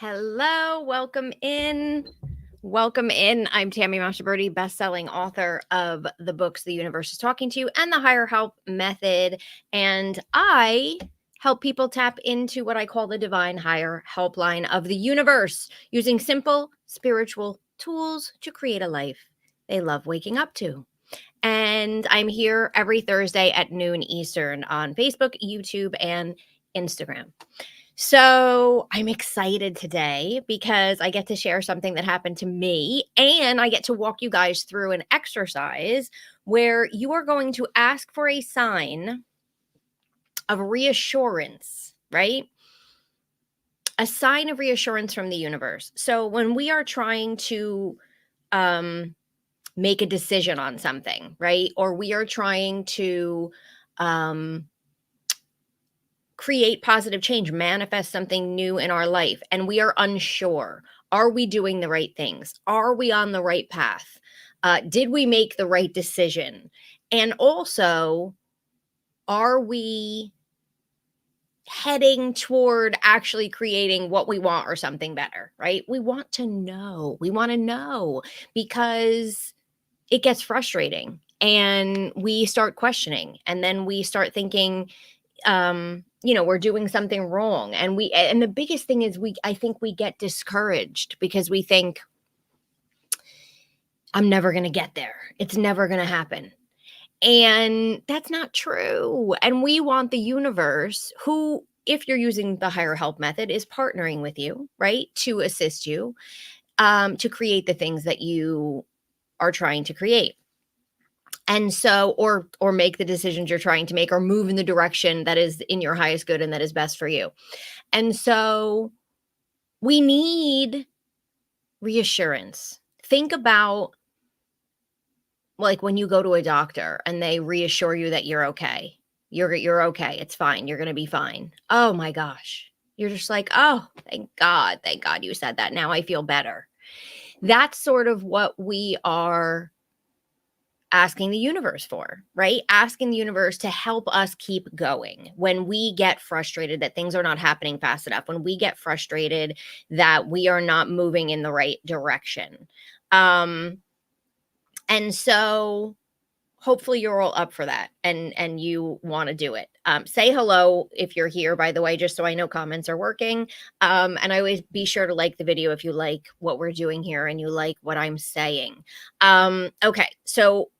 Hello, welcome in. Welcome in. I'm Tammy Mastroberte, best-selling author of the books The Universe is Talking to You and the Higher Help Method. And I help people tap into what I call the divine higher helpline of the universe using simple spiritual tools to create a life they love waking up to. And I'm here every Thursday at noon Eastern on Facebook, YouTube, and Instagram. So I'm excited today because I get to share something that happened to me, and I get to walk you guys through an exercise where you are going to ask for a sign of reassurance, right? A sign of reassurance from the universe. So when we are trying to make a decision on something, right? Or we are trying to create positive change, manifest something new in our life, and we are unsure. Are we doing the right things? Are we on the right path? Did we make the right decision? And also, are we heading toward actually creating what we want or something better, right? We want to know. We want to know because it gets frustrating and we start questioning, and then we start thinking, we're doing something wrong. And the biggest thing is I think we get discouraged because we think, I'm never going to get there. It's never going to happen. And that's not true. And we want the universe, who, if you're using the higher help method, is partnering with you, right? To assist you, to create the things that you are trying to create. And so, or make the decisions you're trying to make, or move in the direction that is in your highest good and that is best for you. And so we need reassurance. Think about, like, when you go to a doctor and they reassure you that you're okay. You're okay. It's fine. You're going to be fine. Oh my gosh. You're just like, "Oh, thank God. Thank God you said that. Now I feel better." That's sort of what we are asking the universe for, right? Asking the universe to help us keep going when we get frustrated that things are not happening fast enough, when we get frustrated that we are not moving in the right direction. And so hopefully you're all up for that, and you want to do it. Say hello if you're here, by the way, just so I know comments are working. And I always be sure to like the video if you like what we're doing here and you like what I'm saying. Okay, so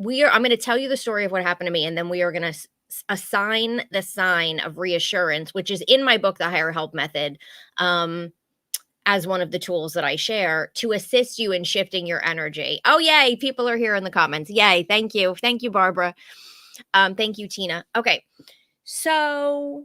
I'm going to tell you the story of what happened to me, and then we are going to assign the sign of reassurance, which is in my book, The Higher Help Method, as one of the tools that I share to assist you in shifting your energy. Oh, yay. People are here in the comments. Yay. Thank you. Thank you, Barbara. Thank you, Tina. Okay. So,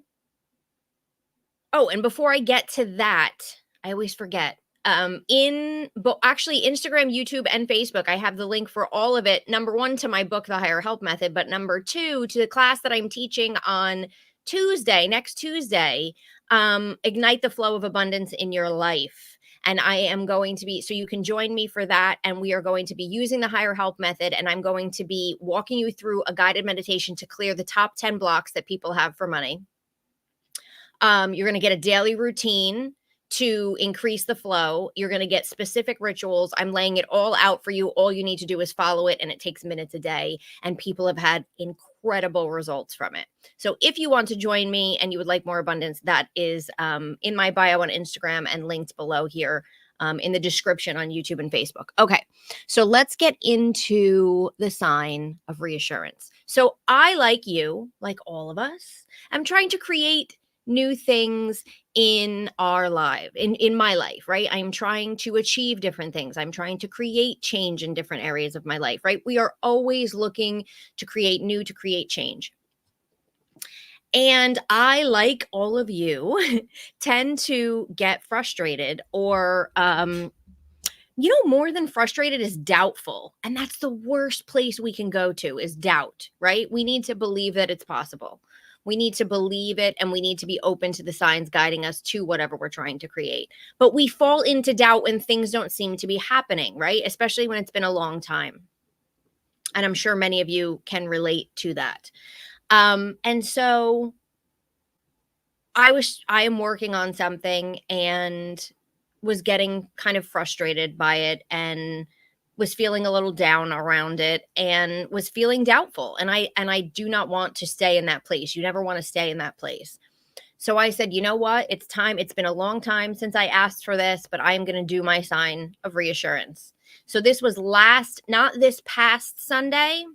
and before I get to that, I always forget. Actually, Instagram, YouTube, and Facebook, I have the link for all of it. Number one, to my book, The Higher Help Method, but number two, to the class that I'm teaching on next Tuesday, Ignite the Flow of Abundance in Your Life. And I am going to be, so you can join me for that. And we are going to be using the Higher Help Method. And I'm going to be walking you through a guided meditation to clear the top 10 blocks that people have for money. You're going to get a daily routine to increase the flow. You're going to get specific rituals. I'm laying it all out for you. All you need to do is follow it, and it takes minutes a day. And people have had incredible results from it. So if you want to join me and you would like more abundance, that is in my bio on Instagram and linked below here in the description on YouTube and Facebook. Okay, so let's get into the sign of reassurance. So I, like you, like all of us, am trying to create new things in our life, in my life, right? I'm trying to achieve different things. I'm trying to create change in different areas of my life, right? We are always looking to create new, to create change. And I, like all of you, tend to get frustrated, or more than frustrated is doubtful. And that's the worst place we can go to, is doubt, right? We need to believe that it's possible. We need to believe it, and we need to be open to the signs guiding us to whatever we're trying to create. But we fall into doubt when things don't seem to be happening, right? Especially when it's been a long time. And I'm sure many of you can relate to that. And so I am working on something and was getting kind of frustrated by it and was feeling a little down around it and was feeling doubtful. And I do not want to stay in that place. You never want to stay in that place. So I said, you know what? It's time. It's been a long time since I asked for this, but I am going to do my sign of reassurance. So this was not this past Sunday,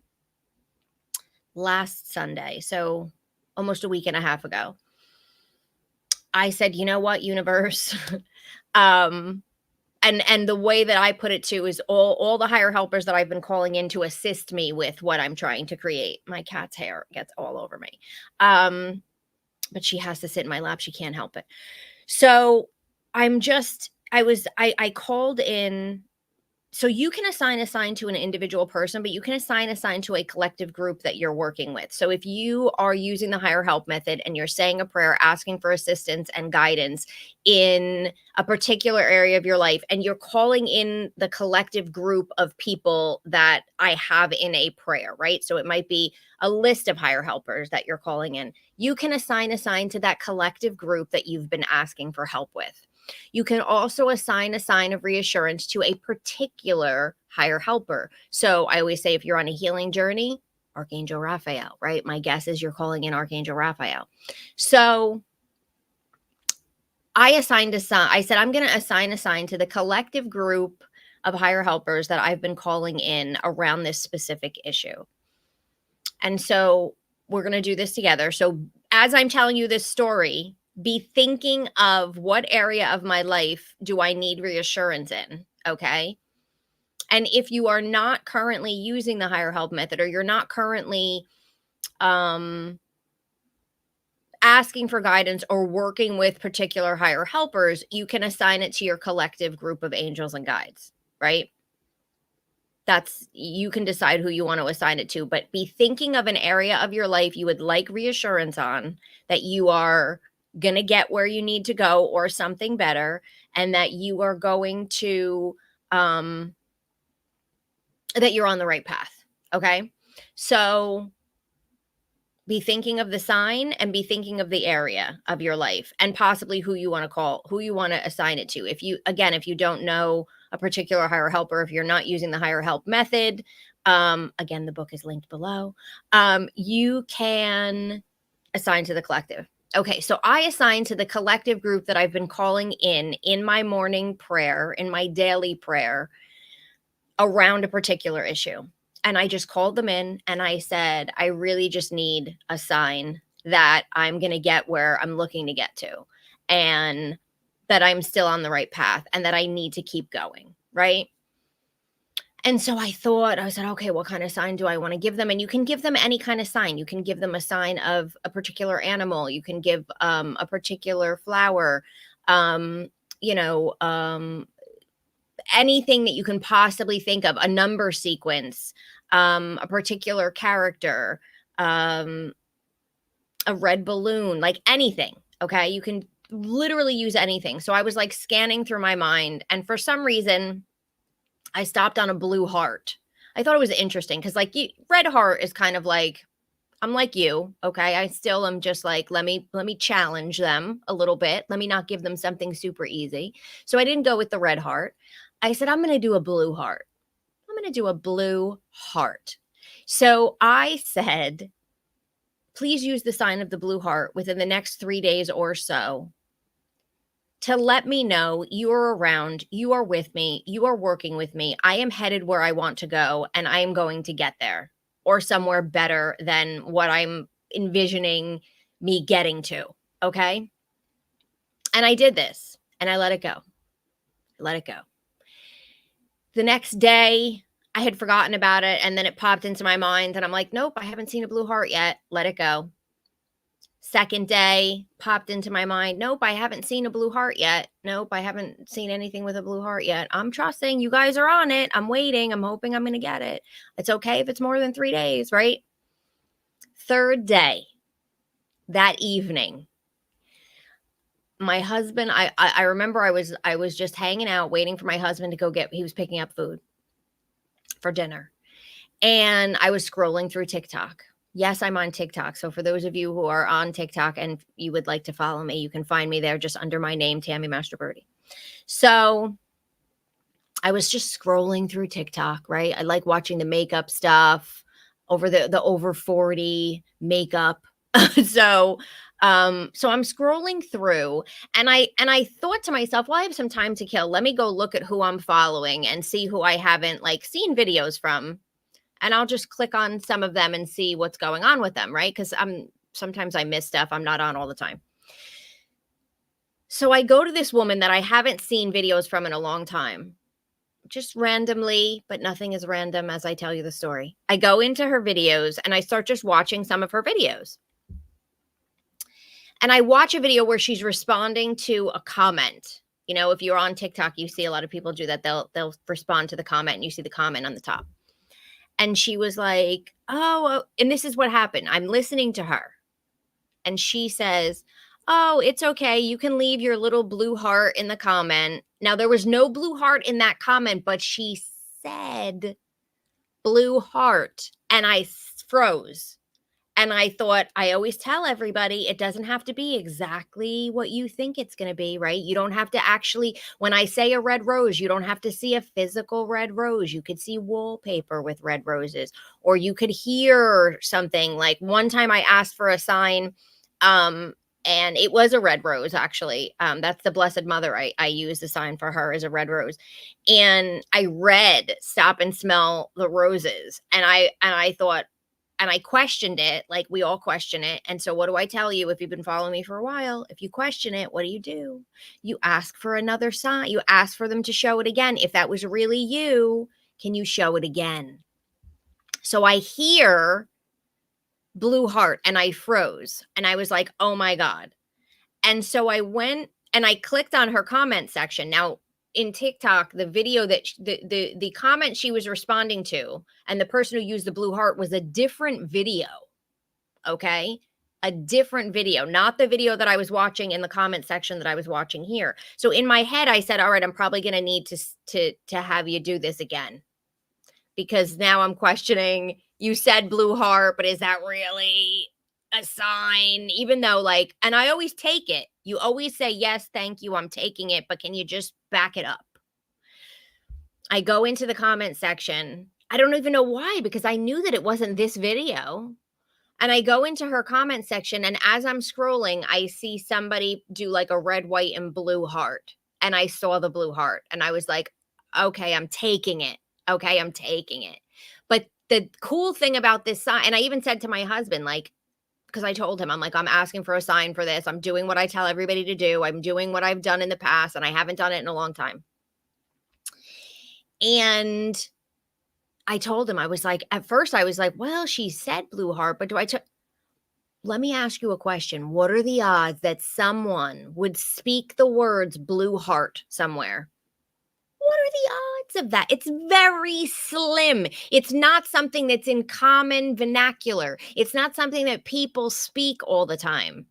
last Sunday. So almost a week and a half ago. I said, you know what, universe? um, and the way that I put it too is all the higher helpers that I've been calling in to assist me with what I'm trying to create. My cat's hair gets all over me. But she has to sit in my lap. She can't help it. So I called in. So you can assign a sign to an individual person, but you can assign a sign to a collective group that you're working with. So if you are using the higher help method and you're saying a prayer, asking for assistance and guidance in a particular area of your life, and you're calling in the collective group of people that I have in a prayer, right? So it might be a list of higher helpers that you're calling in. You can assign a sign to that collective group that you've been asking for help with. You can also assign a sign of reassurance to a particular higher helper. So I always say if you're on a healing journey, Archangel Raphael, right? My guess is you're calling in Archangel Raphael. So I said, I'm going to assign a sign to the collective group of higher helpers that I've been calling in around this specific issue. And so we're going to do this together. So as I'm telling you this story, be thinking of what area of my life do I need reassurance in, okay? And if you are not currently using the higher help method, or you're not currently asking for guidance or working with particular higher helpers, you can assign it to your collective group of angels and guides, right? You can decide who you want to assign it to, but be thinking of an area of your life you would like reassurance on, that you are going to get where you need to go or something better, and that you are going to, that you're on the right path. Okay. So be thinking of the sign and be thinking of the area of your life and possibly who you want to assign it to. If you don't know a particular higher helper, if you're not using the higher help method, again, the book is linked below. You can assign to the collective. Okay, so I assign to the collective group that I've been calling in my morning prayer, in my daily prayer around a particular issue. And I just called them in and I said, I really just need a sign that I'm going to get where I'm looking to get to, and that I'm still on the right path, and that I need to keep going, right? And so I said, okay, what kind of sign do I want to give them? And you can give them any kind of sign. You can give them a sign of a particular animal. You can give a particular flower, you know, anything that you can possibly think of, a number sequence, a particular character, a red balloon, like anything. Okay. You can literally use anything. So I was like scanning through my mind, and for some reason, I stopped on a blue heart. I thought it was interesting because, like, red heart is kind of like, I'm like you, okay? I still am just like, let me challenge them a little bit. Let me not give them something super easy. So I didn't go with the red heart. I said, I'm going to do a blue heart. I'm going to do a blue heart. So I said, please use the sign of the blue heart within the next 3 days or so to let me know you are around, you are with me, you are working with me. I am headed where I want to go, and I am going to get there, or somewhere better than what I'm envisioning me getting to. Okay. And I did this and I let it go. Let it go. The next day, I had forgotten about it, and then it popped into my mind, and I'm like, nope, I haven't seen a blue heart yet. Let it go. Second day, popped into my mind, nope, I haven't seen a blue heart yet. Nope, I haven't seen anything with a blue heart yet. I'm trusting you guys are on it. I'm waiting. I'm hoping I'm going to get it. It's okay if it's more than 3 days, right? Third day, that evening, my husband, I remember I was just hanging out waiting for my husband to go he was picking up food for dinner. And I was scrolling through TikTok. Yes, I'm on TikTok. So for those of you who are on TikTok and you would like to follow me, you can find me there just under my name, Tammy Mastroberte. So I was just scrolling through TikTok, right? I like watching the makeup stuff, over the over 40 makeup. so so I'm scrolling through, and I thought to myself, well, I have some time to kill. Let me go look at who I'm following and see who I haven't like seen videos from, and I'll just click on some of them and see what's going on with them, right? Cuz I'm sometimes I miss stuff. I'm not on all the time. So I go to this woman that I haven't seen videos from in a long time, just randomly, but nothing is random as I tell you the story. I go into her videos and I start just watching some of her videos. And I watch a video where she's responding to a comment. You know, if you're on TikTok, you see a lot of people do that. They'll respond to the comment and you see the comment on the top. And she was like, "Oh, and this is what happened. I'm listening to her." And she says, "Oh, it's okay. You can leave your little blue heart in the comment." Now, there was no blue heart in that comment, but she said blue heart. And I froze. And I thought, I always tell everybody it doesn't have to be exactly what you think it's going to be, right? You don't have to actually, when I say a red rose, you don't have to see a physical red rose. You could see wallpaper with red roses, or you could hear something. Like one time I asked for a sign, and it was a red rose, actually. That's the Blessed Mother. I used the sign for her as a red rose. And I read, stop and smell the roses. And I thought, and I questioned it, like we all question it. And so what do I tell you if you've been following me for a while? If you question it, what do? You ask for another sign. You ask for them to show it again. If that was really you, can you show it again? So I hear blue heart and I froze and I was like, "Oh my God." And so I went and I clicked on her comment section. Now, in TikTok, the video that the comment she was responding to and the person who used the blue heart was a different video. Okay? A different video, not the video that I was watching in the comment section that I was watching here. So in my head I said, "All right, I'm probably going to need to have you do this again." Because now I'm questioning, you said blue heart, but is that really a sign? Even though, like, and I always take it. You always say, "Yes, thank you, I'm taking it, but can you just back it up?" I go into the comment section. I don't even know why, because I knew that it wasn't this video. And I go into her comment section, and as I'm scrolling, I see somebody do like a red, white, and blue heart. And I saw the blue heart, and I was like, "Okay, I'm taking it. Okay, I'm taking it." But the cool thing about this sign, and I even said to my husband, like, because I told him, I'm like, "I'm asking for a sign for this. I'm doing what I tell everybody to do. I'm doing what I've done in the past, and I haven't done it in a long time." And I told him, I was like, at first, I was like, "Well, she said blue heart, but do I?" Let me ask you a question. What are the odds that someone would speak the words blue heart somewhere? What are the odds of that? It's very slim. It's not something that's in common vernacular. It's not something that people speak all the time.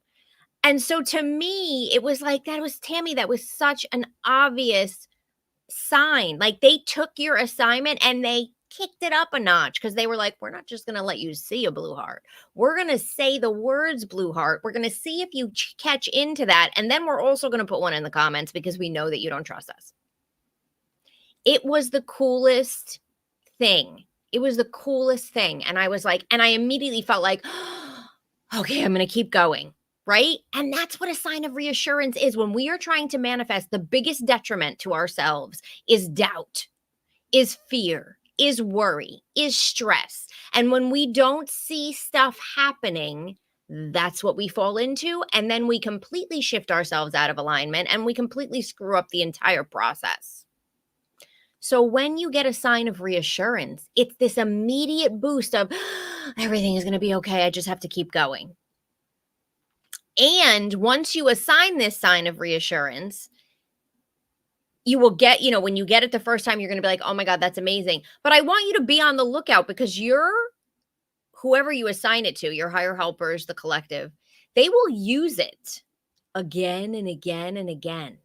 And so to me, it was like, that was Tammy. That was such an obvious sign. Like they took your assignment and they kicked it up a notch because they were like, "We're not just going to let you see a blue heart. We're going to say the words blue heart. We're going to see if you catch into that. And then we're also going to put one in the comments because we know that you don't trust us." It was the coolest thing. It was the coolest thing. And I was like, and I immediately felt like, "Okay, I'm going to keep going." Right. And that's what a sign of reassurance is. When we are trying to manifest, the biggest detriment to ourselves is doubt, is fear, is worry, is stress. And when we don't see stuff happening, that's what we fall into. And then we completely shift ourselves out of alignment and we completely screw up the entire process. So when you get a sign of reassurance, it's this immediate boost of everything is going to be okay. I just have to keep going. And once you assign this sign of reassurance, you will get, when you get it the first time, you're going to be like, "Oh my God, that's amazing." But I want you to be on the lookout because whoever you assign it to, your higher helpers, the collective, they will use it again and again and again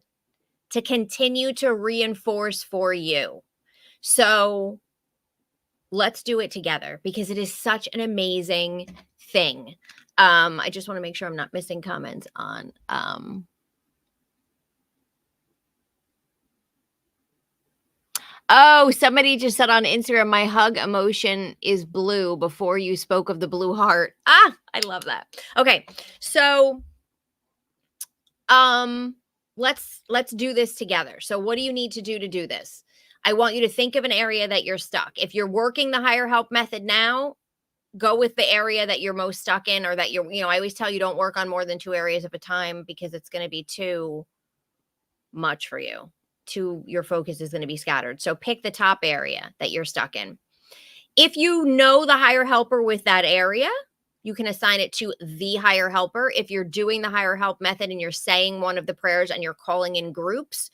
to continue to reinforce for you. So let's do it together because it is such an amazing thing. I just want to make sure I'm not missing comments on, oh, somebody just said on Instagram, my hug emotion is blue before you spoke of the blue heart. Ah, I love that. Okay. So, let's do this together. So what do you need to do this? I want you to think of an area that you're stuck. If you're working the higher help method now, go with the area that you're most stuck in, or that you're, I always tell you don't work on more than 2 areas at a time because it's going to be too much for you. Your focus is going to be scattered. So pick the top area that you're stuck in. If you know the higher helper with that area, you can assign it to the higher helper. If you're doing the higher help method and you're saying one of the prayers and you're calling in groups,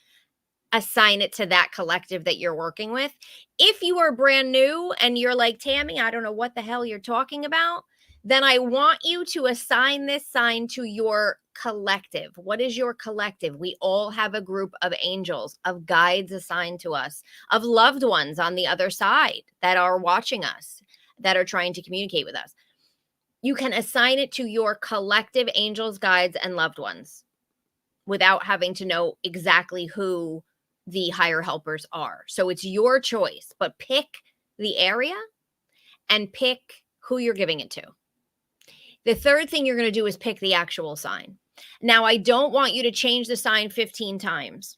assign it to that collective that you're working with. If you are brand new and you're like, Tammy, I don't know what the hell you're talking about, then I want you to assign this sign to your collective. What is your collective? We all have a group of angels, of guides assigned to us, of loved ones on the other side that are watching us, that are trying to communicate with us. You can assign it to your collective angels, guides, and loved ones without having to know exactly who the higher helpers are. So it's your choice, but pick the area and pick who you're giving it to. The third thing you're going to do is pick the actual sign. Now, I don't want you to change the sign 15 times,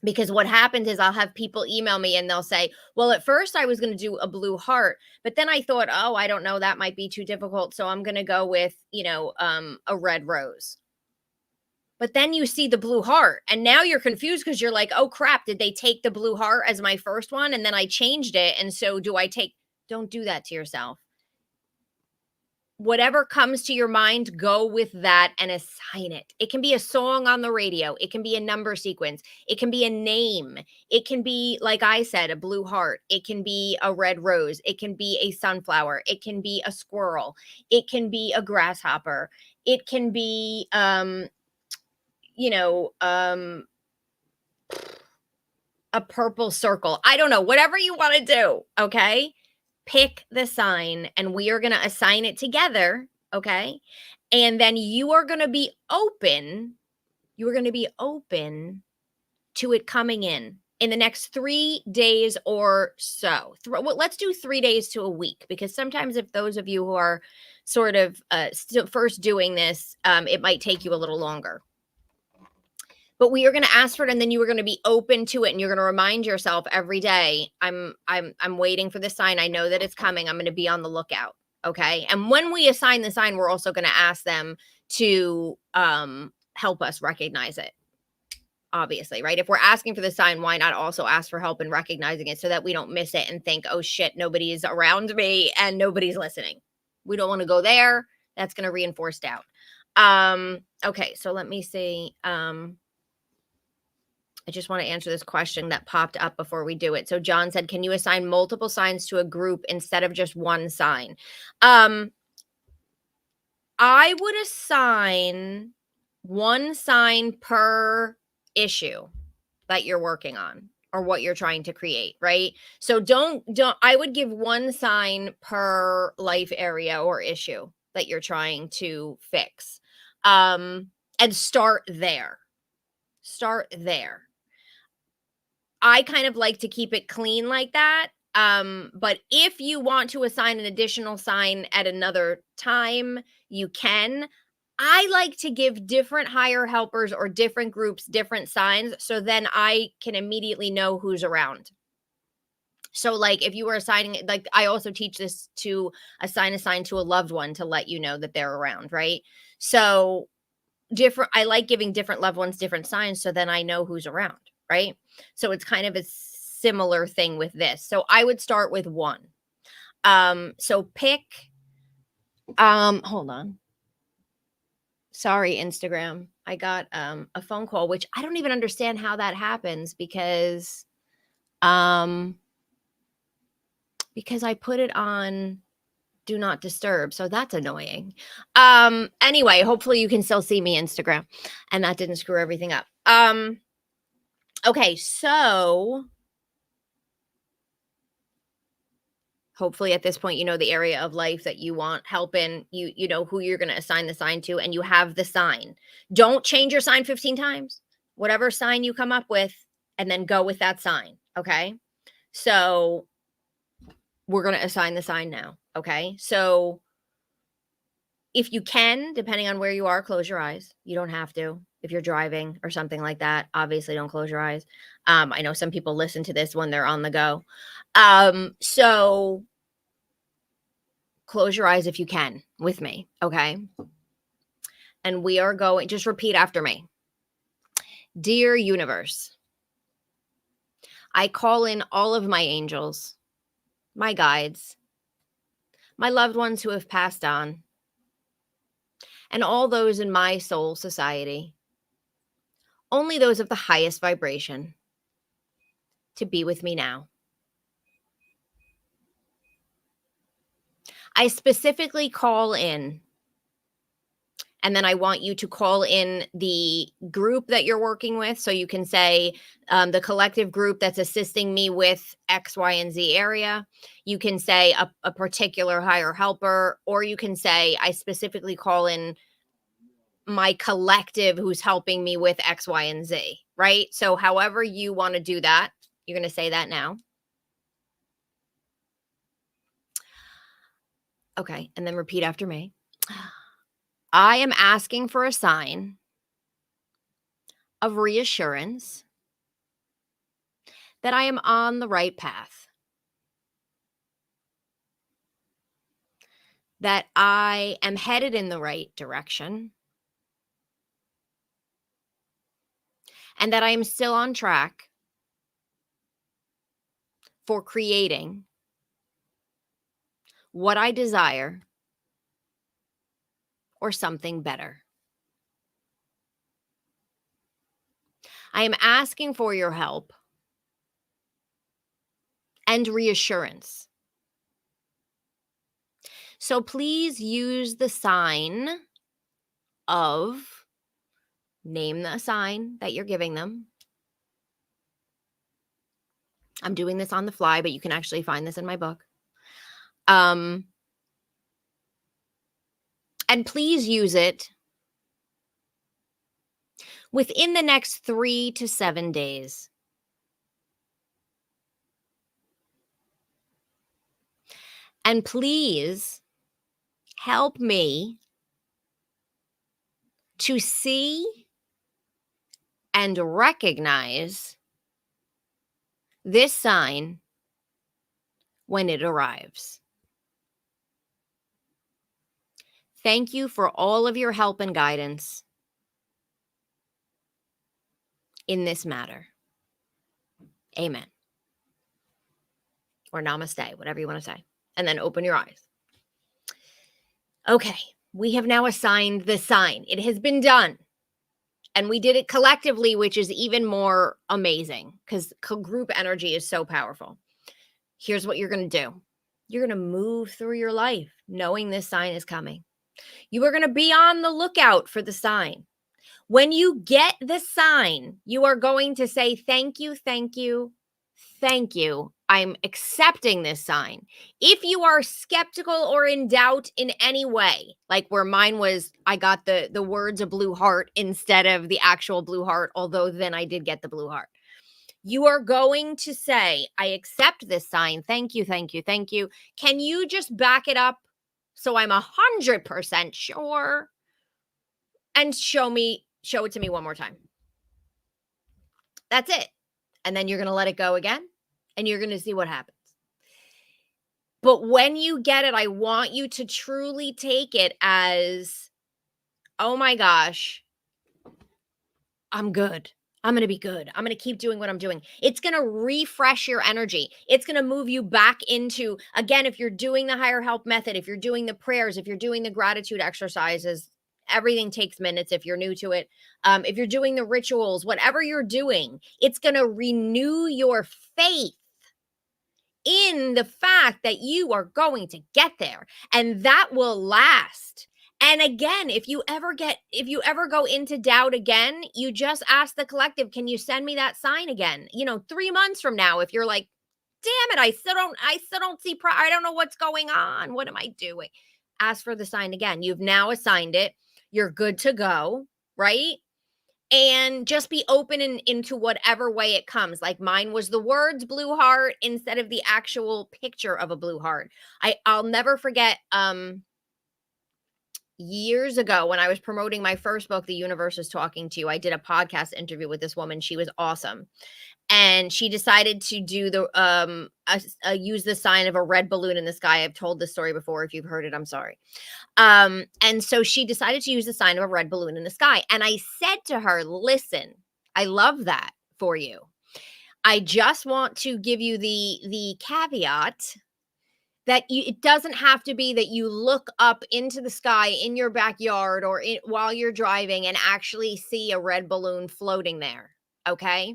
because what happens is I'll have people email me and they'll say, well, at first I was going to do a blue heart, but then I thought, oh, I don't know, that might be too difficult. So I'm going to go with, a red rose. But then you see the blue heart and now you're confused because you're like, oh crap, did they take the blue heart as my first one? And then I changed it. And so don't do that to yourself. Whatever comes to your mind, go with that and assign it. It can be a song on the radio. It can be a number sequence. It can be a name. It can be, like I said, a blue heart. It can be a red rose. It can be a sunflower. It can be a squirrel. It can be a grasshopper. It can be, a purple circle. I don't know, whatever you want to do. Okay. Pick the sign and we are going to assign it together. Okay. And then you are going to be open. You are going to be open to it coming in the next 3 days or so. Let's do 3 days to a week, because sometimes if those of you who are sort of first doing this, it might take you a little longer. But we are going to ask for it, and then you are going to be open to it, and you're going to remind yourself every day, I'm waiting for the sign. I know that it's coming. I'm going to be on the lookout. Okay. And when we assign the sign, we're also going to ask them to help us recognize it. Obviously, right? If we're asking for the sign, why not also ask for help in recognizing it so that we don't miss it and think, oh shit, nobody's around me and nobody's listening. We don't want to go there. That's going to reinforce doubt. Okay. So let me see. I just want to answer this question that popped up before we do it. So John said, can you assign multiple signs to a group instead of just one sign? I would assign one sign per issue that you're working on or what you're trying to create, right? So I would give one sign per life area or issue that you're trying to fix. And start there. I kind of like to keep it clean like that. But if you want to assign an additional sign at another time, you can. I like to give different higher helpers or different groups different signs, so then I can immediately know who's around. So like if you were assigning it, like I also teach this to assign a sign to a loved one to let you know that they're around, right? So I like giving different loved ones different signs so then I know who's around, right? So it's kind of a similar thing with this. So I would start with one. So pick, hold on. Sorry, Instagram. I got a phone call, which I don't even understand how that happens because I put it on do not disturb. So that's annoying. Anyway, hopefully you can still see me, Instagram, and that didn't screw everything up. Okay, so Hopefully at this point, you know the area of life that you want help in. You know who you're going to assign the sign to, and you have the sign. Don't change your sign 15 times. Whatever sign you come up with, and then go with that sign. Okay. So we're going to assign the sign now. Okay. So if you can, depending on where you are, close your eyes. You don't have to. If you're driving or something like that, obviously don't close your eyes. I know some people listen to this when they're on the go. So close your eyes if you can with me, okay? And we are going, just repeat after me. Dear universe, I call in all of my angels, my guides, my loved ones who have passed on, and all those in my soul society, only those of the highest vibration, to be with me now. I specifically call in, and then I want you to call in the group that you're working with. So you can say the collective group that's assisting me with X, Y, and Z area. You can say a particular higher helper, or you can say I specifically call in my collective who's helping me with X, Y, and Z, right? So however you want to do that, you're going to say that now. Okay, and then repeat after me. I am asking for a sign of reassurance that I am on the right path, that I am headed in the right direction, and that I am still on track for creating what I desire or something better. I am asking for your help and reassurance. So please use the sign of, name the sign that you're giving them. I'm doing this on the fly, but you can actually find this in my book. And please use it within the next 3 to 7 days. And please help me to see and recognize this sign when it arrives. Thank you for all of your help and guidance in this matter. Amen. Or namaste, whatever you want to say. And then open your eyes. Okay, we have now assigned the sign. It has been done. And we did it collectively, which is even more amazing because group energy is so powerful. Here's what you're going to do. You're going to move through your life knowing this sign is coming. You are going to be on the lookout for the sign. When you get the sign, you are going to say, thank you, thank you, thank you. I'm accepting this sign. If you are skeptical or in doubt in any way, like where mine was, I got the words of blue heart instead of the actual blue heart, although then I did get the blue heart. You are going to say, I accept this sign. Thank you, thank you, thank you. Can you just back it up so I'm 100% sure? And show it to me one more time. That's it. And then you're going to let it go again, and you're going to see what happens. But when you get it, I want you to truly take it as, oh my gosh, I'm good. I'm going to be good. I'm going to keep doing what I'm doing. It's going to refresh your energy. It's going to move you back into, again, if you're doing the higher help method, if you're doing the prayers, if you're doing the gratitude exercises, everything takes minutes if you're new to it. If you're doing the rituals, whatever you're doing, it's going to renew your faith in the fact that you are going to get there, and that will last. And again, if you ever go into doubt again, you just ask the collective, can you send me that sign again? 3 months from now, if you're like, damn it, I still don't see I don't know what's going on. What am I doing? Ask for the sign again. You've now assigned it. You're good to go, right? And just be open into whatever way it comes. Like mine was the words blue heart instead of the actual picture of a blue heart. I'll never forget years ago when I was promoting my first book, The Universe is Talking to You. I did a podcast interview with this woman. She was awesome. And she decided to do use the sign of a red balloon in the sky. I've told this story before. If you've heard it, I'm sorry. And so she decided to use the sign of a red balloon in the sky. And I said to her, listen, I love that for you. I just want to give you the caveat that it doesn't have to be that you look up into the sky in your backyard or while you're driving and actually see a red balloon floating there. Okay.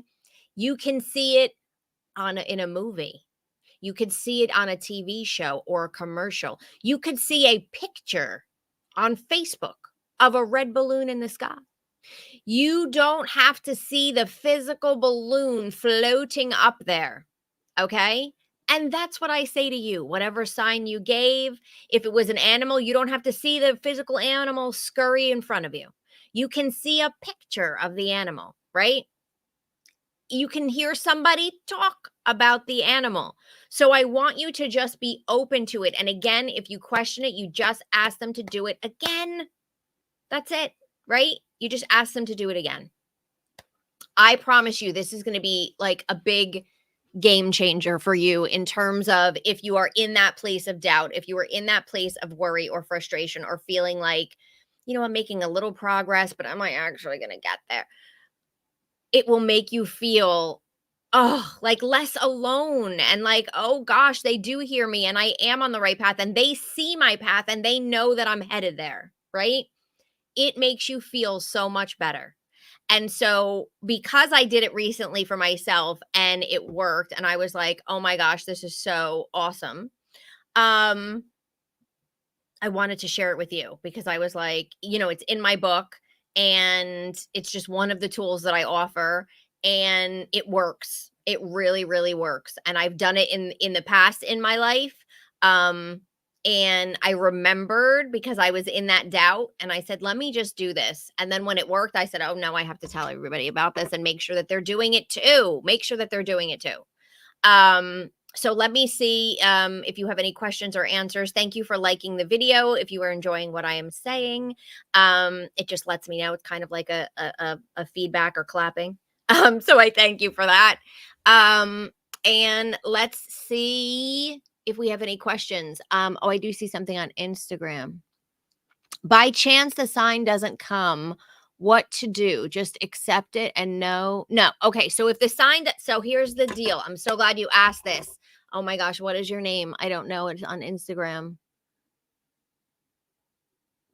You can see it in a movie. You could see it on a TV show or a commercial. You could see a picture on Facebook of a red balloon in the sky. You don't have to see the physical balloon floating up there. Okay? And that's what I say to you. Whatever sign you gave, if it was an animal, you don't have to see the physical animal scurry in front of you. You can see a picture of the animal, right? You can hear somebody talk about the animal. So I want you to just be open to it. And again, if you question it, you just ask them to do it again. That's it, right? You just ask them to do it again. I promise you, this is going to be like a big game changer for you in terms of if you are in that place of doubt, if you are in that place of worry or frustration or feeling like, I'm making a little progress, but am I actually going to get there? It will make you feel, like less alone and like, oh gosh, they do hear me and I am on the right path and they see my path and they know that I'm headed there, right? It makes you feel so much better. And so because I did it recently for myself and it worked and I was like, "Oh my gosh, this is so awesome." Um I wanted to share it with you because I was like, it's in my book and it's just one of the tools that I offer and it works. It really, really works. And I've done it in the past in my life. Um and I remembered because I was in that doubt and I said, let me just do this. And then when it worked, I said, oh no, I have to tell everybody about this and make sure that they're doing it too. Make sure that they're doing it too. So let me see if you have any questions or answers. Thank you for liking the video. If you are enjoying what I am saying, it just lets me know. It's kind of like a feedback or clapping. So I thank you for that. And let's see if we have any questions. I do see something on Instagram. By chance, the sign doesn't come, what to do? Just accept it and no. Okay. So if the sign so here's the deal. I'm so glad you asked this. Oh my gosh, what is your name? I don't know. It's on Instagram.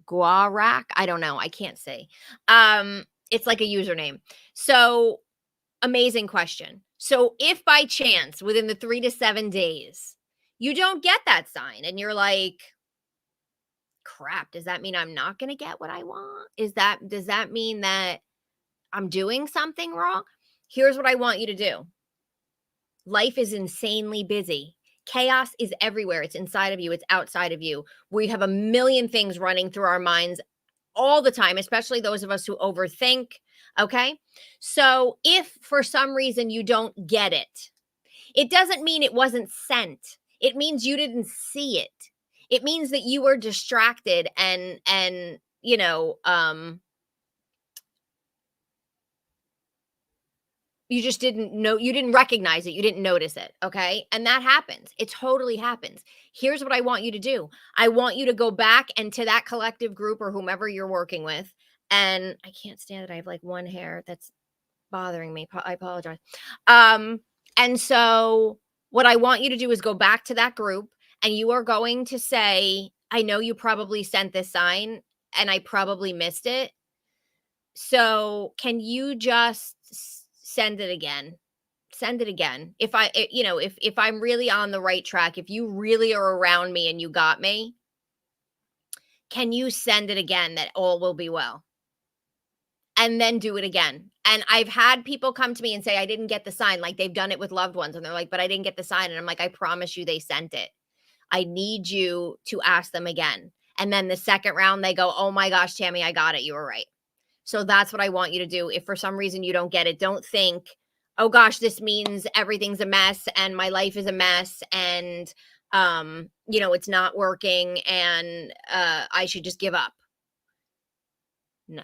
Guarak. I don't know. I can't say. It's like a username. So amazing question. So if by chance within the 3 to 7 days you don't get that sign and you're like, crap, does that mean I'm not going to get what I want? Does that mean that I'm doing something wrong? Here's what I want you to do. Life is insanely busy. Chaos is everywhere. It's inside of you, it's outside of you. We have a million things running through our minds all the time, especially those of us who overthink. Okay. So if for some reason you don't get it, it doesn't mean it wasn't sent. It means you didn't see it. It means that you were distracted and you just didn't know, you didn't recognize it, you didn't notice it, okay? And that happens. It totally happens. Here's what I want you to do. I want you to go back and to that collective group or whomever you're working with. And I can't stand it. I have like one hair that's bothering me. I apologize. And so what I want you to do is go back to that group and you are going to say, I know you probably sent this sign and I probably missed it. So can you just send it again? Send it again. If if I'm really on the right track, if you really are around me and you got me, can you send it again that all will be well? and then do it again. And I've had people come to me and say, I didn't get the sign. Like they've done it with loved ones. And they're like, but I didn't get the sign. And I'm like, I promise you they sent it. I need you to ask them again. And then the second round, they go, oh my gosh, Tammy, I got it. You were right. So that's what I want you to do. If for some reason you don't get it, don't think, oh gosh, this means everything's a mess and my life is a mess and it's not working and I should just give up. No.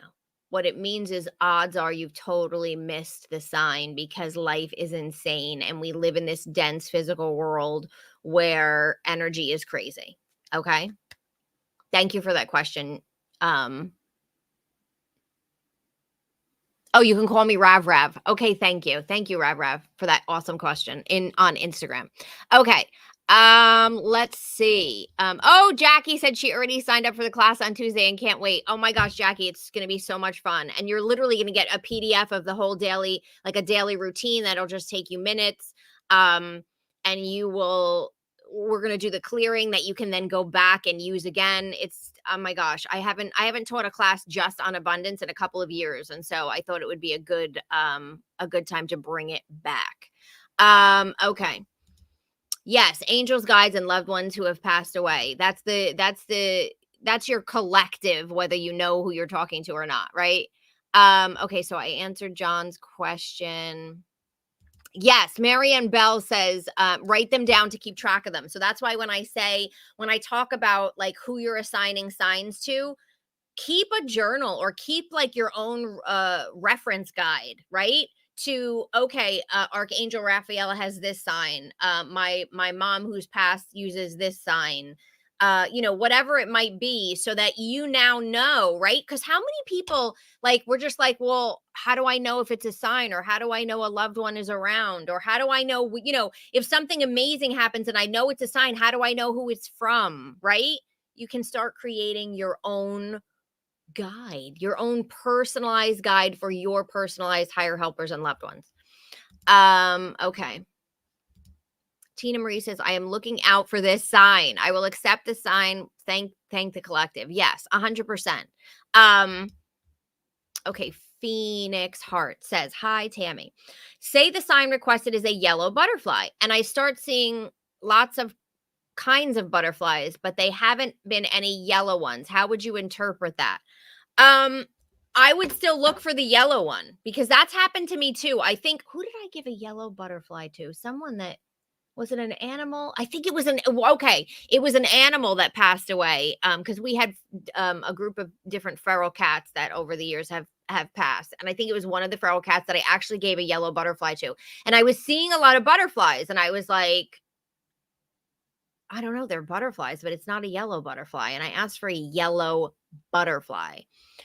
What it means is odds are you've totally missed the sign because life is insane and we live in this dense physical world where energy is crazy. Okay? Thank you for that question. Oh, you can call me Rav Rav. Okay, thank you. Thank you, Rav Rav, for that awesome question on Instagram. Okay. Let's see. Oh, Jackie said she already signed up for the class on Tuesday and can't wait. Oh my gosh, Jackie, it's gonna be so much fun. And you're literally gonna get a PDF of the whole daily, like a daily routine that'll just take you minutes. And we're going to do the clearing that you can then go back and use again. It's, oh my gosh, I haven't taught a class just on abundance in a couple of years. And so I thought it would be a good time to bring it back. Okay. Yes. Angels, guides, and loved ones who have passed away. That's your collective, whether you know who you're talking to or not. Right. Okay. So I answered John's question. Yes, Marianne Bell says, write them down to keep track of them. So that's why when I talk about like who you're assigning signs to, keep a journal or keep like your own reference guide, right? To, okay, Archangel Raphael has this sign. My mom who's passed uses this sign. Whatever it might be, so that you now know, right? Because how many people like we're just like, well, how do I know if it's a sign, or how do I know a loved one is around, or how do I know, if something amazing happens and I know it's a sign, how do I know who it's from, right? You can start creating your own guide, your own personalized guide for your personalized higher helpers and loved ones. Okay. Tina Marie says, I am looking out for this sign. I will accept the sign. Thank the collective. Yes, 100%. Okay. Phoenix Heart says, hi, Tammy. Say the sign requested is a yellow butterfly. And I start seeing lots of kinds of butterflies, but they haven't been any yellow ones. How would you interpret that? I would still look for the yellow one because that's happened to me too. I think, who did I give a yellow butterfly to? Someone that, was it an animal? I think it was it was an animal that passed away. Because we had a group of different feral cats that over the years have passed. And I think it was one of the feral cats that I actually gave a yellow butterfly to. And I was seeing a lot of butterflies and I was like, I don't know, they're butterflies, but it's not a yellow butterfly. And I asked for a yellow butterfly.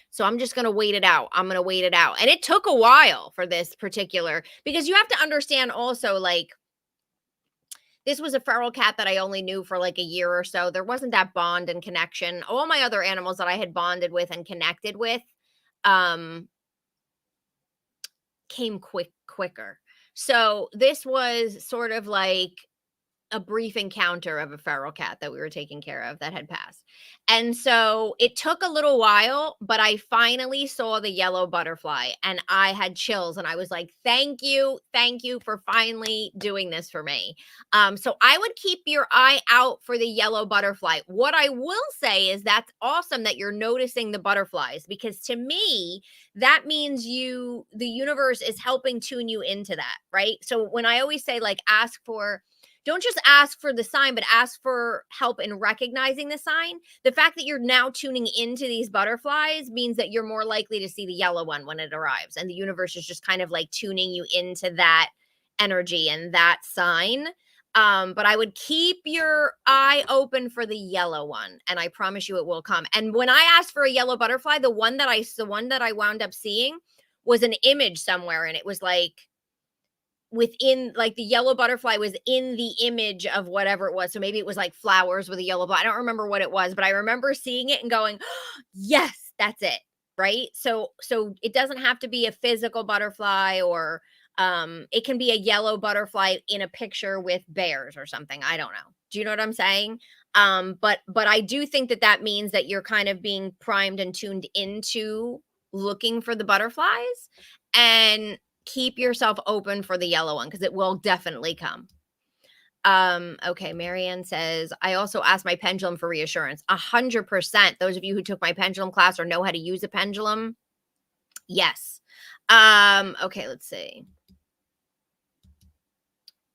So I'm just going to wait it out. I'm going to wait it out. And it took a while for this particular, because you have to understand also, like, this was a feral cat that I only knew for like a year or so. There wasn't that bond and connection. All my other animals that I had bonded with and connected with came quicker. So this was sort of like a brief encounter of a feral cat that we were taking care of that had passed. And so it took a little while, but I finally saw the yellow butterfly and I had chills and I was like, thank you for finally doing this for me. So I would keep your eye out for the yellow butterfly. What I will say is that's awesome that you're noticing the butterflies, because to me, that means the universe is helping tune you into that, right? So when I always say like, don't just ask for the sign, but ask for help in recognizing the sign. The fact that you're now tuning into these butterflies means that you're more likely to see the yellow one when it arrives. And the universe is just kind of like tuning you into that energy and that sign. But I would keep your eye open for the yellow one. And I promise you it will come. And when I asked for a yellow butterfly, the one that I wound up seeing was an image somewhere. And it was like, within, like, the yellow butterfly was in the image of whatever it was. So maybe it was like flowers with a yellow I don't remember what it was, but I remember seeing it and going, oh, yes, that's it. Right. So it doesn't have to be a physical butterfly, or it can be a yellow butterfly in a picture with bears or something. I don't know. Do you know what I'm saying? But I do think that means that you're kind of being primed and tuned into looking for the butterflies and keep yourself open for the yellow one because it will definitely come. Okay, Marianne says, I also asked my pendulum for reassurance. 100%. Those of you who took my pendulum class or know how to use a pendulum, yes. Okay, let's see.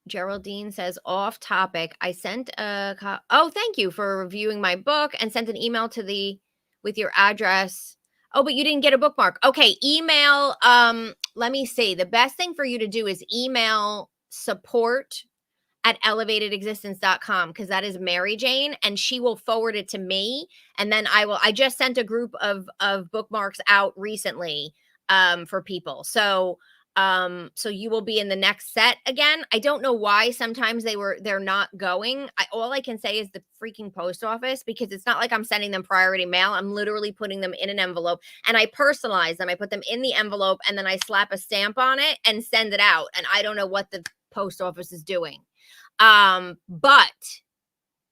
Geraldine says, off topic. I sent oh, thank you for reviewing my book and sent an email with your address. Oh, but you didn't get a bookmark. Okay, email. Let me see. The best thing for you to do is email support@elevatedexistence.com because that is Mary Jane and she will forward it to me. And then I just sent a group of bookmarks out recently for people. So you will be in the next set again. I don't know why sometimes they're not going. All I can say is the freaking post office, because it's not like I'm sending them priority mail. I'm literally putting them in an envelope and I personalize them. I put them in the envelope and then I slap a stamp on it and send it out. And I don't know what the post office is doing. But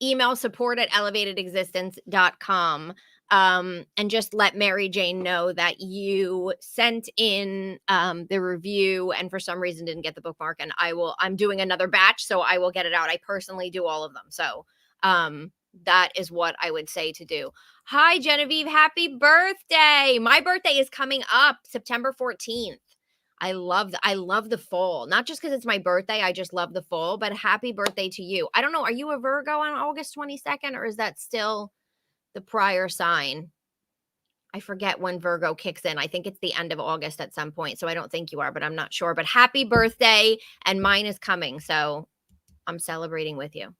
email support@elevatedexistence.com. And just let Mary Jane know that you sent in the review and for some reason didn't get the bookmark, and I'm doing another batch, so I will get it out. I personally do all of them. So that is what I would say to do. Hi, Genevieve. Happy birthday. My birthday is coming up September 14th. I love the fall, not just because it's my birthday. I just love the fall, but happy birthday to you. I don't know. Are you a Virgo on August 22nd or is that still the prior sign? I forget when Virgo kicks in. I think it's the end of August at some point. So I don't think you are, but I'm not sure. But happy birthday. And mine is coming. So I'm celebrating with you.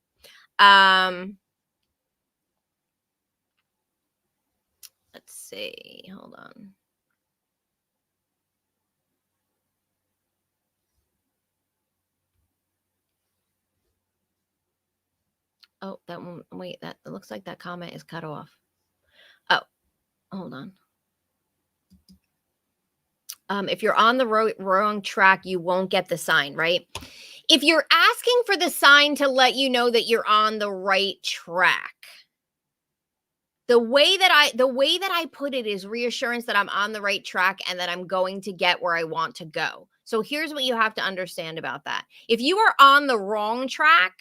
Let's see. Hold on. Oh, that one. Wait, that it looks like that comment is cut off. Oh, hold on. If you're on the wrong track, you won't get the sign, right? If you're asking for the sign to let you know that you're on the right track, the way that I put it is reassurance that I'm on the right track and that I'm going to get where I want to go. So here's what you have to understand about that. If you are on the wrong track,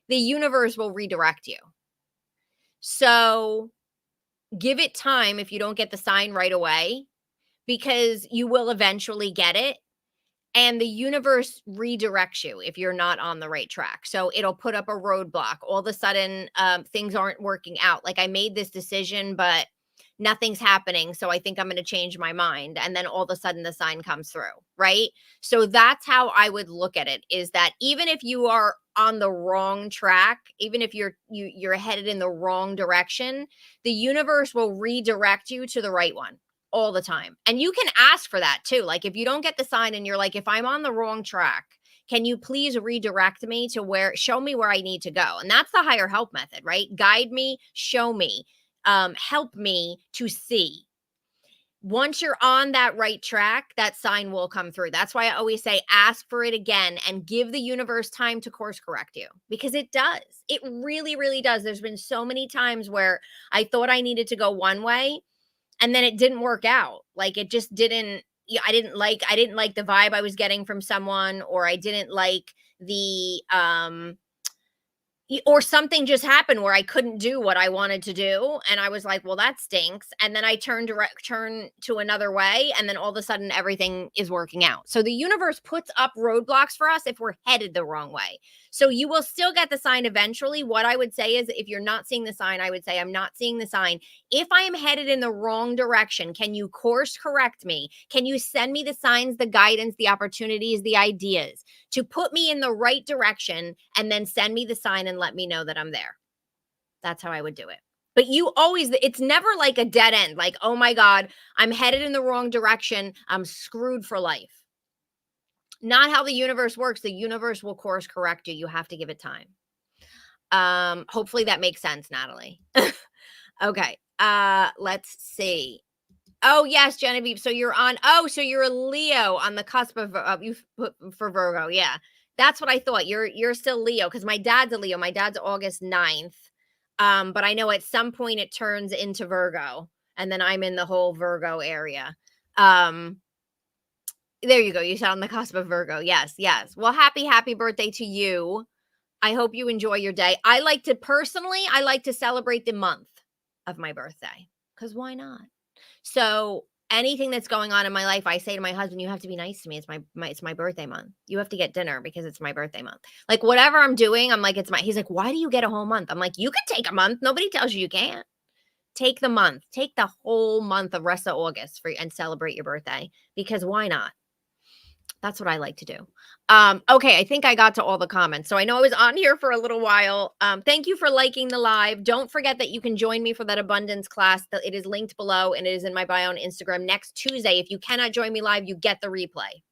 the universe will redirect you. So give it time if you don't get the sign right away, because you will eventually get it. And the universe redirects you if you're not on the right track. So it'll put up a roadblock. All of a sudden, things aren't working out. Like I made this decision, but nothing's happening. So I think I'm going to change my mind. And then all of a sudden the sign comes through, right? So that's how I would look at it, is that even if you are on the wrong track, even if you're headed in the wrong direction, the universe will redirect you to the right one all the time. And you can ask for that too. Like if you don't get the sign and you're like, if I'm on the wrong track, can you please redirect me to show me where I need to go? And that's the higher help method, right? Guide me, show me, help me to see. Once you're on that right track, that sign will come through. That's why I always say, ask for it again and give the universe time to course correct you, because it does. It really, really does. There's been so many times where I thought I needed to go one way and then it didn't work out. Like it just didn't. I didn't like the vibe I was getting from someone, or I didn't like the or something just happened where I couldn't do what I wanted to do. And I was like, well, that stinks. And then I turn to another way. And then all of a sudden everything is working out. So the universe puts up roadblocks for us if we're headed the wrong way. So you will still get the sign eventually. What I would say is, if you're not seeing the sign, I would say, I'm not seeing the sign. If I am headed in the wrong direction, can you course correct me? Can you send me the signs, the guidance, the opportunities, the ideas to put me in the right direction, and then send me the sign and let me know that I'm there? That's how I would do it. But it's never like a dead end. Like, oh my God, I'm headed in the wrong direction. I'm screwed for life. Not how the universe works. The universe will course correct you. You have to give it time. Hopefully that makes sense, Natalie. Okay. Let's see. Oh, yes, Genevieve. So you're a Leo on the cusp of you for Virgo. Yeah. That's what I thought. You're still Leo, because my dad's a Leo. My dad's August 9th. But I know at some point it turns into Virgo. And then I'm in the whole Virgo area. There you go. You sound on the cusp of Virgo. Yes, yes. Well, happy birthday to you. I hope you enjoy your day. I like to celebrate the month of my birthday, because why not? So anything that's going on in my life, I say to my husband, you have to be nice to me. It's my birthday month. You have to get dinner because it's my birthday month. Like whatever I'm doing, I'm like, he's like, why do you get a whole month? I'm like, you can take a month. Nobody tells you can't. Take the month. Take the whole month of rest of August and celebrate your birthday, because why not? That's what I like to do. Okay, I think I got to all the comments. So I know I was on here for a little while. Thank you for liking the live. Don't forget that you can join me for that abundance class. It is linked below and it is in my bio on Instagram next Tuesday. If you cannot join me live, you get the replay.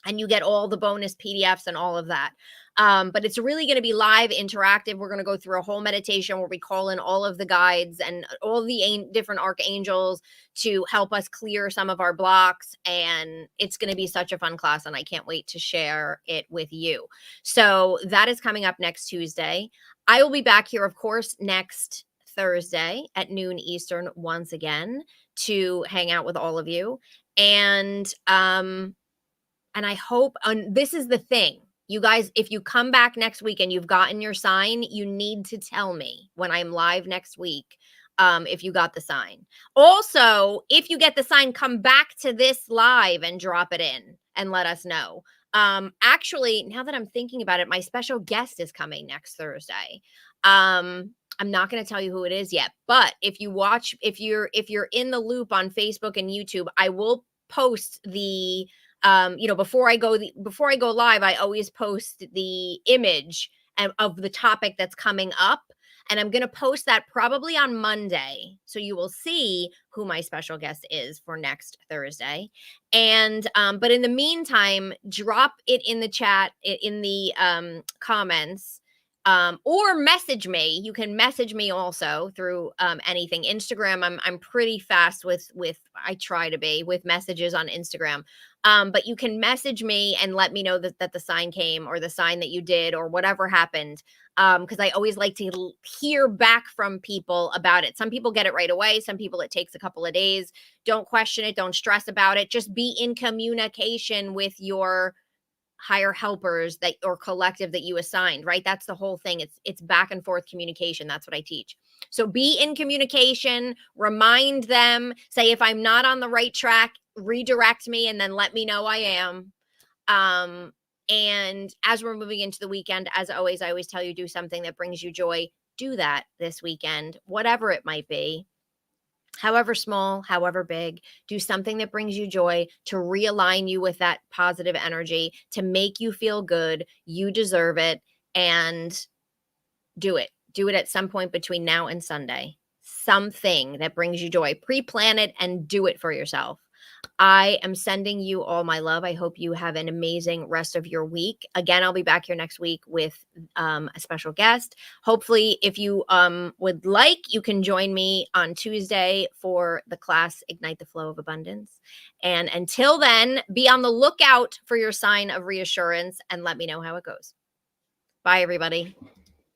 And you get all the bonus PDFs and all of that. But it's really going to be live, interactive. We're going to go through a whole meditation where we call in all of the guides and all the different archangels to help us clear some of our blocks. And it's going to be such a fun class, and I can't wait to share it with you. So that is coming up next Tuesday. I will be back here, of course, next Thursday at noon Eastern once again to hang out with all of you. And I hope, this is the thing, you guys, if you come back next week and you've gotten your sign, you need to tell me when I'm live next week, if you got the sign. Also, if you get the sign, come back to this live and drop it in and let us know. Actually, now that I'm thinking about it, my special guest is coming next Thursday. I'm not going to tell you who it is yet, but if you're in the loop on Facebook and YouTube, I will post the before I go live, I always post the image of the topic that's coming up. And I'm going to post that probably on Monday. So you will see who my special guest is for next Thursday. And, but in the meantime, drop it in the chat, in the comments, or message me. You can message me also through anything. Instagram, I'm pretty fast with I try to be with messages on Instagram. But you can message me and let me know that the sign came, or the sign that you did, or whatever happened. Because I always like to hear back from people about it. Some people get it right away. Some people it takes a couple of days. Don't question it. Don't stress about it. Just be in communication with your higher helpers or collective that you assigned, right? That's the whole thing. It's back and forth communication. That's what I teach. So be in communication, remind them, say, if I'm not on the right track, redirect me, and then let me know I am. And as we're moving into the weekend, as always, I always tell you, do something that brings you joy. Do that this weekend, whatever it might be. However small, however big, do something that brings you joy, to realign you with that positive energy, to make you feel good. You deserve it. And do it. Do it at some point between now and Sunday. Something that brings you joy. Pre-plan it and do it for yourself. I am sending you all my love. I hope you have an amazing rest of your week. Again, I'll be back here next week with a special guest. Hopefully, if you would like, you can join me on Tuesday for the class, Ignite the Flow of Abundance. And until then, be on the lookout for your sign of reassurance and let me know how it goes. Bye, everybody.